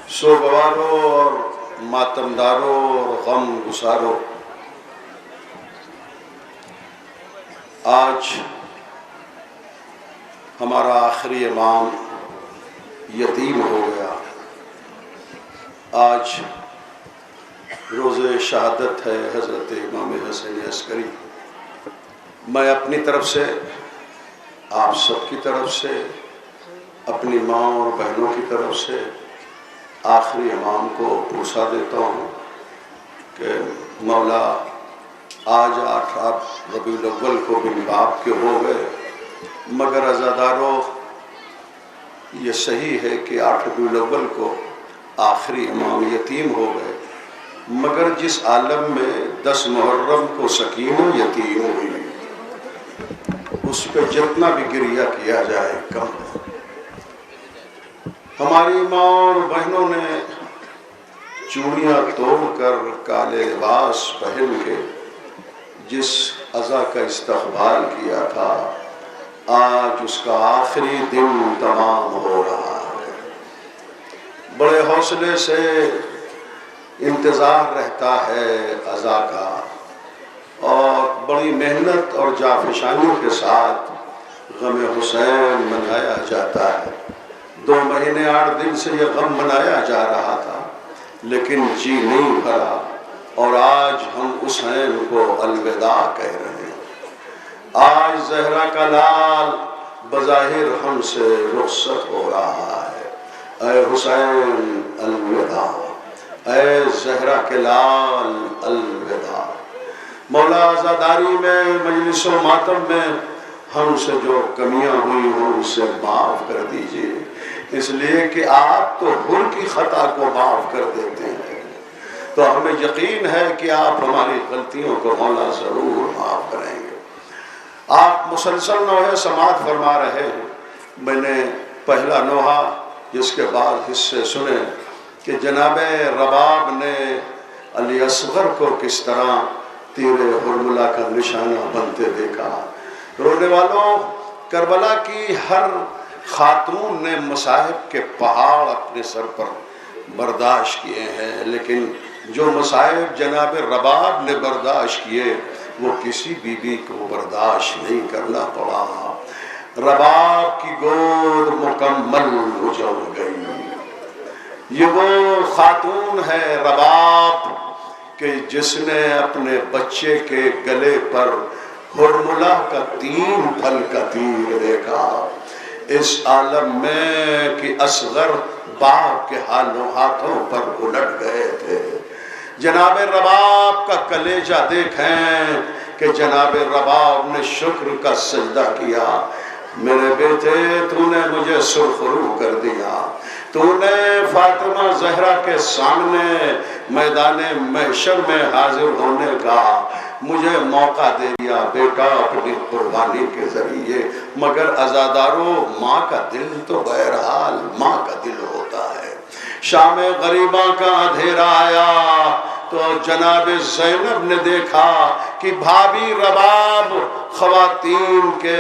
سوگواروں اور ماتمداروں اور غم گساروں، آج ہمارا آخری امام یتیم ہو گیا۔ آج روز شہادت ہے حضرت امام حسین عسکری۔ میں اپنی طرف سے، آپ سب کی طرف سے، اپنی ماں اور بہنوں کی طرف سے آخری امام کو پوچھا دیتا ہوں کہ مولا آج 8 ربیع الاول کو بن باپ کے ہو گئے، مگر عزاداروں یہ صحیح ہے کہ 8 ربیع الاول کو آخری امام یتیم ہو گئے، مگر جس عالم میں 10 محرم کو سکینہ یتیم ہوئی اس پہ جتنا بھی گریہ کیا جائے کم ہے۔ ہماری ماں اور بہنوں نے چوڑیاں توڑ کر کالے لباس پہن کے جس عزا کا استقبال کیا تھا، آج اس کا آخری دن تمام ہو رہا ہے۔ بڑے حوصلے سے انتظار رہتا ہے عزا کا، اور بڑی محنت اور جافشانی کے ساتھ غم حسین منایا جاتا ہے۔ 2 مہینے 8 دن سے یہ غم منایا جا رہا تھا، لیکن جی نہیں بھرا، اور آج ہم حسین کو الوداع کہہ رہے ہیں۔ آج زہرا کا لال بظاہر ہم سے رخصت ہو رہا ہے۔ اے حسین الوداع، اے زہرا کے لال الوداع۔ مولا عزاداری میں، مجلس و ماتم میں ہم سے جو کمیاں ہوئی ہوں ان سے معاف کر دیجئے، اس لیے کہ آپ تو حر کی خطا کو معاف کر دیتے ہیں، تو ہمیں یقین ہے کہ آپ ہماری غلطیوں کو مولا ضرور معاف کریں گے۔ آپ مسلسل نوحہ سماعت فرما رہے ہیں۔ میں نے پہلا نوحہ جس کے بعد حصے سنے کہ جناب رباب نے علی اصغر کو کس طرح تیر حرملہ کا نشانہ بنتے دیکھا۔ رونے والوں، کربلا کی ہر خاتون نے مصائب کے پہاڑ اپنے سر پر برداشت کیے ہیں، لیکن جو مصائب جناب رباب نے برداشت کیے وہ کسی بی بی کو برداشت نہیں کرنا پڑا۔ رباب کی گود مکمل اجڑ گئی۔ یہ وہ خاتون ہے رباب کہ جس نے اپنے بچے کے گلے پر حرملہ کا 3 پھل کا تیر دیکھا، اس عالم میں کہ اصغر باپ کے ہاتھوں پر الٹ گئے تھے۔ جناب رباب کا کلیجہ دیکھیں کہ جناب رباب نے شکر کا سجدہ کیا۔ میرے بیٹے، تو نے مجھے سرخرو کر دیا، تو نے فاطمہ زہرا کے سامنے میدان محشر میں حاضر ہونے کا مجھے موقع دے دیا بیٹا اپنی قربانی کے ذریعے، مگر عزاداروں ماں کا دل تو بہرحال ماں کا دل ہوتا ہے۔ شام غریباں کا اندھیرا آیا تو جناب زینب نے دیکھا کہ بھابی رباب خواتین کے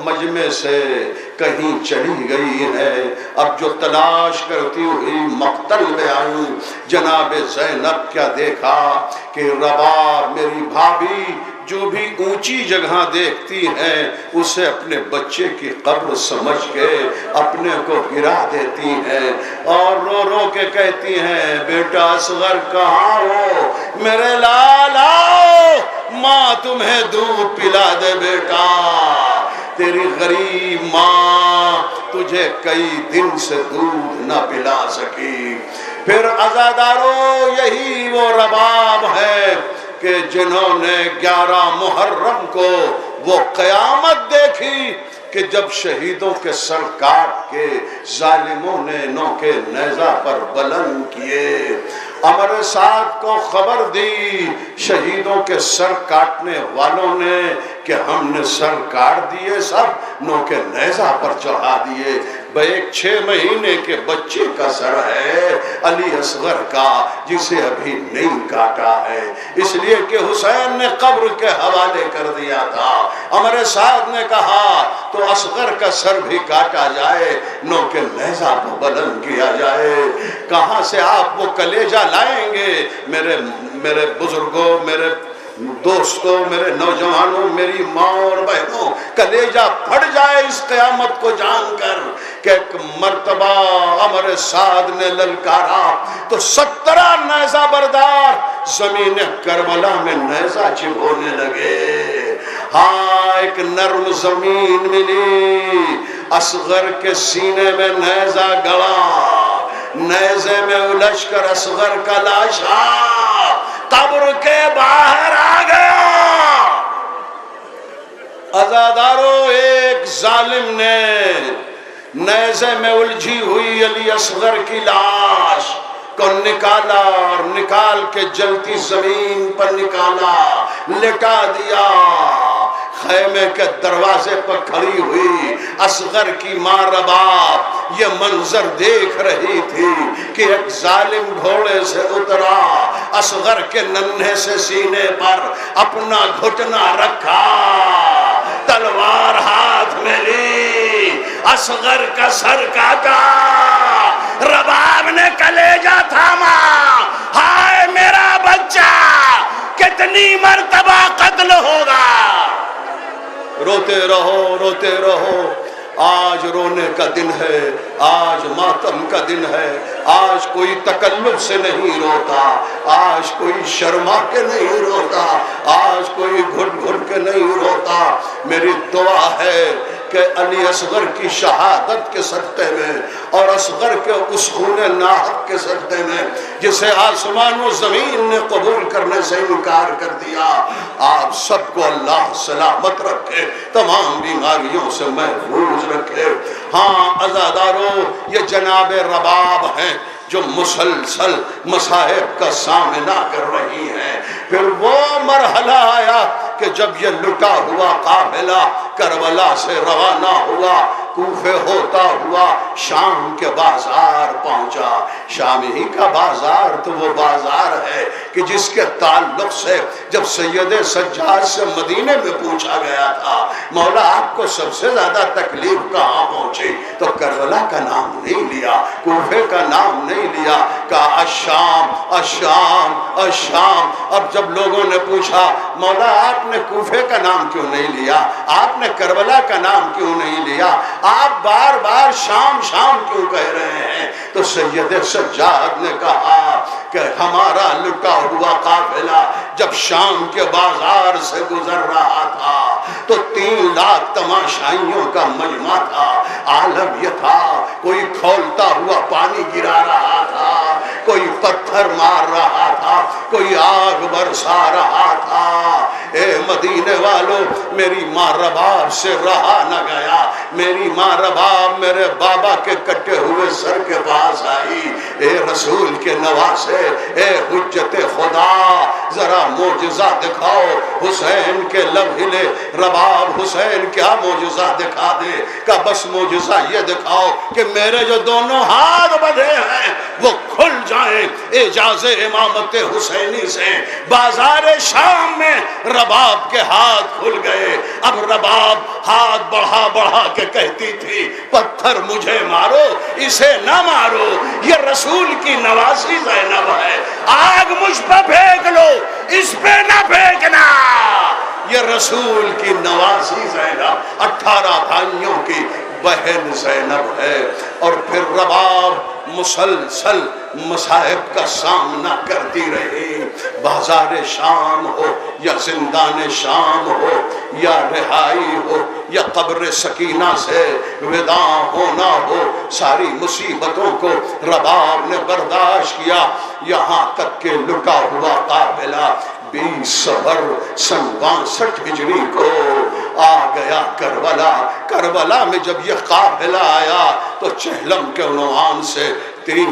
مجمع سے کہیں چلی گئی ہے۔ اب جو تلاش کرتی ہوئی مقتل میں آئی، جناب زینب کیا دیکھا کہ رباب میری بھابی جو بھی اونچی جگہ دیکھتی ہے اسے اپنے بچے کی قبر سمجھ کے اپنے کو گرا دیتی ہیں، اور رو رو کے کہتی ہیں بیٹا اصغر کہاں ہو، میرے لال آؤ، ماں تمہیں دودھ پلا دے بیٹا۔ تیری غریب ماں تجھے کئی دن سے دودھ نہ پلا سکی۔ پھر عزاداروں، یہی وہ رباب ہے کہ جنہوں نے 11 محرم کو وہ قیامت دیکھی کہ جب شہیدوں کے سر کاٹ کے ظالموں نے نوکے نیزہ پر بلند کیے، امر سعد کو خبر دی شہیدوں کے سر کاٹنے والوں نے کہ ہم نے سر کاٹ دیے سب، نوکے نیزہ پر چڑھا دیے۔ ایک 6 مہینے کے بچے کا سر ہے علی اصغر کا، جسے ابھی نہیں کاٹا ہے، اس لیے کہ حسین نے قبر کے حوالے کر دیا تھا۔ عمر سعد نے کہا تو اصغر کا سر بھی کاٹا جائے، نوکے نیزہ کو بلند کیا جائے۔ کہاں سے آپ وہ کلیجہ لائیں گے؟ میرے بزرگوں، میرے دوستوں، میرے نوجوانوں، میری ماں اور بہنوں، کلیجہ پھٹ جائے اس قیامت کو جان کر کہ ایک مرتبہ عمر سعد نے للکارا تو 17 نیزہ بردار زمین کربلا میں نیزہ چبھونے لگے۔ ہاں ایک نرم زمین ملی، اصغر کے سینے میں نیزہ گڑا، نیزے میں الجھ کر اصغر کا لاشا قبر کے باہر آ گیا۔ عزادارو، ایک ظالم نے نیزے میں الجھی ہوئی علی اصغر کی لاش کو نکالا اور نکال کے جلتی زمین پر نکالا، لٹا دیا۔ خیمے کے دروازے پر کھڑی ہوئی اصغر کی ماں رباب یہ منظر دیکھ رہی تھی کہ ایک ظالم گھوڑے سے اترا، اصغر کے ننھے سے سینے پر اپنا گھٹنا رکھا، تلوار ہاتھ میں لی، اصغر کا سر کاٹا۔ رباب نے کلیجہ تھاما، ہائے میرا بچہ کتنی مرتبہ قتل ہوگا۔ روتے رہو، روتے رہو، آج رونے کا دن ہے، آج ماتم کا دن ہے، آج کوئی تکلف سے نہیں روتا، آج کوئی شرما کے نہیں روتا، آج کوئی گھٹ گھٹ کے نہیں روتا۔ میری دعا ہے کہ علی اصغر کی شہادت کے صدقے میں اور اصغر کے اس خون ناحق کے صدقے میں جسے آسمان و زمین نے قبول کرنے سے انکار کر دیا، آپ سب کو اللہ سلامت رکھے، تمام بیماریوں سے محفوظ رکھے۔ ہاں عزادارو، یہ جناب رباب ہیں جو مسلسل مصائب کا سامنا کر رہی ہیں۔ پھر وہ مرحلہ آیا کہ جب یہ لٹا ہوا قافلہ کربلا سے روانہ ہوا، کوفے ہوتا ہوا شام کے بازار پہنچا۔ شام ہی کا بازار تو وہ بازار ہے کہ جس کے تعلق سے جب سید سجاد سے مدینے میں پوچھا گیا تھا مولا آپ کو سب سے زیادہ تکلیف کہاں پہنچی، تو کربلا کا نام نہیں لیا، کوفے کا نام نہیں لیا، کہا الشام الشام الشام۔ اب جب لوگوں نے پوچھا مولا آپ نے کوفے کا نام کیوں نہیں لیا، آپ نے کربلا کا نام کیوں نہیں لیا، آپ بار بار شام شام کیوں کہہ رہے ہیں، تو سید سجاد نے کہا کہ ہمارا لٹا ہوا قافلہ جب شام کے بازار سے گزر رہا تھا تو 3 لاکھ تماشائیوں کا مجمع تھا۔ عالم یہ تھا، کوئی کھولتا ہوا پانی گرا رہا تھا، کوئی پتھر مار رہا تھا، کوئی آگ برسا رہا تھا۔ اے مدینے والوں، میری ماں رباب سے رہا نہ گیا، میری ماں رباب میرے بابا کے کٹے ہوئے سر کے پاس آئی، اے رسول کے نواسے، اے حجت خدا ذرا معجزہ دکھاؤ۔ حسین کے لب ہلے، رباب حسین کیا معجزہ دکھا دے، کہ بس معجزہ یہ دکھاؤ کہ میرے جو دونوں ہاتھ بدھے ہیں وہ کھل جائیں اعجاز امامت حسینی سے۔ بازار شام میں رباب کے ہاتھ کھل گئے۔ اب رباب ہاتھ بڑھا بڑھا کے کہتی تھی پتھر مجھے مارو اسے نہ مارو، یہ رسول کی نواسی زینب ہے، آگ مجھ پہ پھینک لو اس پہ نہ پھینکنا، یہ رسول کی نواسی زینب 18 بھائیوں کی بہن زینب ہے۔ اور پھر رباب مسلسل مصائب کا سامنا کرتی رہی، بازار شام ہو یا زندان شام ہو یا رہائی ہو یا قبر سکینہ سے وداع ہونا ہو، ساری مصیبتوں کو رباب نے برداشت کیا، یہاں تک کہ لٹا ہوا قافلہ 20 صفر سن 62 ہجری کو آ گیا کربلا۔ کربلا میں جب یہ قافلہ آیا تو چہلم کے عنوان سے 3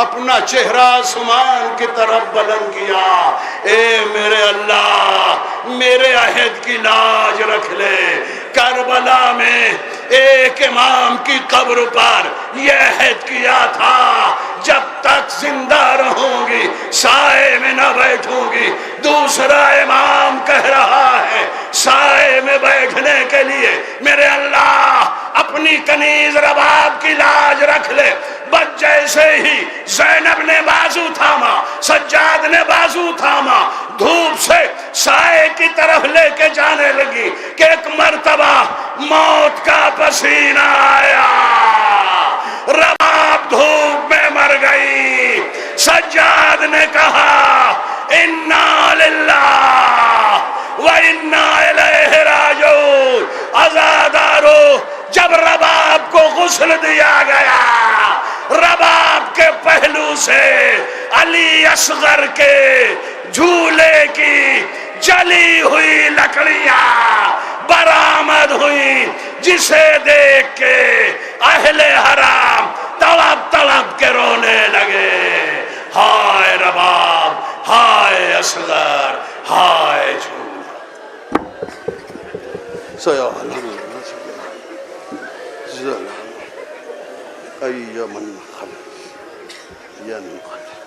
اپنا چہرہ آسمان کی طرف بلند کیا، اے میرے اللہ میرے عہد کی لاج رکھ لے۔ کربلا میں ایک امام کی قبر پر یہ عہد کیا تھا، جب تک زندہ رہوں گی سائے میں نہ بیٹھوں گی۔ دوسرا امام کہہ رہا ہے سائے میں بیٹھنے کے لیے میرے اللہ اپنی کنیز رباب کی لاج رکھ لے۔ بس جیسے ہی زینب نے بازو تھاما، سجاد نے بازو تھاما، دھوپ سے سائے کی طرف لے کے جانے لگی کہ ایک مرتبہ موت کا پسینہ آیا، رباب دھوپ میں مر گئی۔ سجاد نے کہا انا للہ و انا الیہ راجعون۔ عزادارو جب رباب کو غسل دیا گیا، رباب کے پہلو سے علی اصغر کے جھولے کی جلی ہوئی لکڑیاں برآمد ہوئی، جسے دیکھ کے اہل حرام تڑپ تڑپ کے رونے لگے۔ ہائے رباب، ہائے اصغر، ہائے جھولا۔ سیعلم من خلق ینقلب